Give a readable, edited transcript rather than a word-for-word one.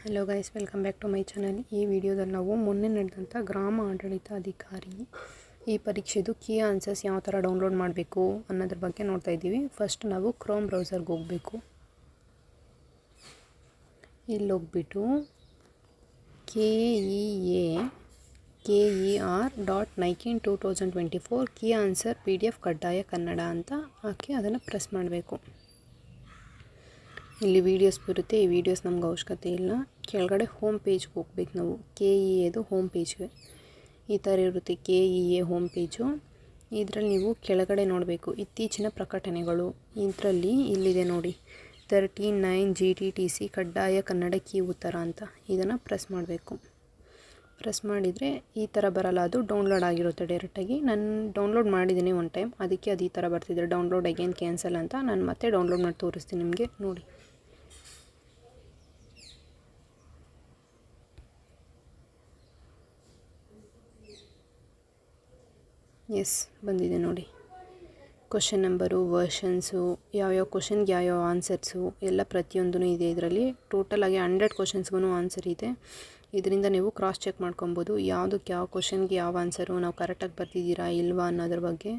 Hello guys, welcome back to my channel. ಈ ವಿಡಿಯೋದಲ್ಲಿ ನಾವು ಮೊನ್ನೆ ನಡೆದಂಥ ಗ್ರಾಮ ಆಡಳಿತಾಧಿಕಾರಿ ಈ ಪರೀಕ್ಷೆದು ಕೀ ಆನ್ಸರ್ಸ್ ಯಾವ ಥರ ಡೌನ್ಲೋಡ್ ಮಾಡಬೇಕು ಅನ್ನೋದ್ರ ಬಗ್ಗೆ ನೋಡ್ತಾ ಇದ್ದೀವಿ. ಫಸ್ಟ್ ನಾವು ಕ್ರೋಮ್ ಬ್ರೌಸರ್ಗೆ ಹೋಗಬೇಕು. ಇಲ್ಲಿ ಹೋಗ್ಬಿಟ್ಟು KER.NIKIN2024 ಕೀ ಆನ್ಸರ್ PDF ಕಡ್ಡಾಯ ಕನ್ನಡ ಅಂತ ಹಾಕಿ ಅದನ್ನು ಪ್ರೆಸ್ ಮಾಡಬೇಕು. ಇಲ್ಲಿ ವೀಡಿಯೋಸ್ ಬರುತ್ತೆ. ಈ ವಿಡಿಯೋಸ್ ನಮ್ಗೆ ಅವಶ್ಯಕತೆ ಇಲ್ಲ. ಕೆಳಗಡೆ ಹೋಮ್ ಪೇಜ್ಗೆ ಹೋಗ್ಬೇಕು ನಾವು. KEAದು ಹೋಮ್ ಪೇಜ್ಗೆ ಈ ಥರ ಇರುತ್ತೆ. KEA home page. ಇದರಲ್ಲಿ ನೀವು ಕೆಳಗಡೆ ನೋಡಬೇಕು ಇತ್ತೀಚಿನ ಪ್ರಕಟಣೆಗಳು. ಇದರಲ್ಲಿ ಇಲ್ಲಿದೆ ನೋಡಿ 39 GTTC ಕಡ್ಡಾಯ ಕನ್ನಡ ಕೀ ಉತ್ತರ ಅಂತ. ಇದನ್ನು ಪ್ರೆಸ್ ಮಾಡಬೇಕು. ಪ್ರೆಸ್ ಮಾಡಿದರೆ ಈ ಥರ ಬರಲ್ಲ, ಅದು ಡೌನ್ಲೋಡ್ ಆಗಿರುತ್ತೆ ಡೈರೆಕ್ಟಾಗಿ. ನಾನು ಡೌನ್ಲೋಡ್ ಮಾಡಿದ್ದೀನಿ ಒನ್ ಟೈಮ್, ಅದಕ್ಕೆ ಅದು ಈ ಥರ ಬರ್ತಿದೆ ಡೌನ್ಲೋಡ್ ಅಗೇನ್ ಕ್ಯಾನ್ಸಲ್ ಅಂತ. ನಾನು ಮತ್ತೆ ಡೌನ್ಲೋಡ್ ಮಾಡಿ ತೋರಿಸ್ತೀನಿ ನಿಮಗೆ ನೋಡಿ. ಎಸ್, ಬಂದಿದೆ ನೋಡಿ. ಕ್ವಶನ್ ನಂಬರು, ವರ್ಷನ್ಸು, ಯಾವ್ಯಾವ ಕ್ವಶನ್ಗೆ ಯಾವ್ಯಾವ ಆನ್ಸರ್ಸು ಎಲ್ಲ ಪ್ರತಿಯೊಂದೂ ಇದೆ ಇದರಲ್ಲಿ. ಟೋಟಲಾಗಿ 100 ಕ್ವಶನ್ಸ್ಗೂ ಆನ್ಸರ್ ಇದೆ. ಇದರಿಂದ ನೀವು ಕ್ರಾಸ್ ಚೆಕ್ ಮಾಡ್ಕೊಬೋದು ಯಾವುದಕ್ಕೆ ಯಾವ ಕ್ವಶನ್ಗೆ ಯಾವ ಆನ್ಸರು ನಾವು ಕರೆಕ್ಟಾಗಿ ಬರ್ತಿದ್ದೀರಾ ಇಲ್ವಾ ಅನ್ನೋದ್ರ ಬಗ್ಗೆ.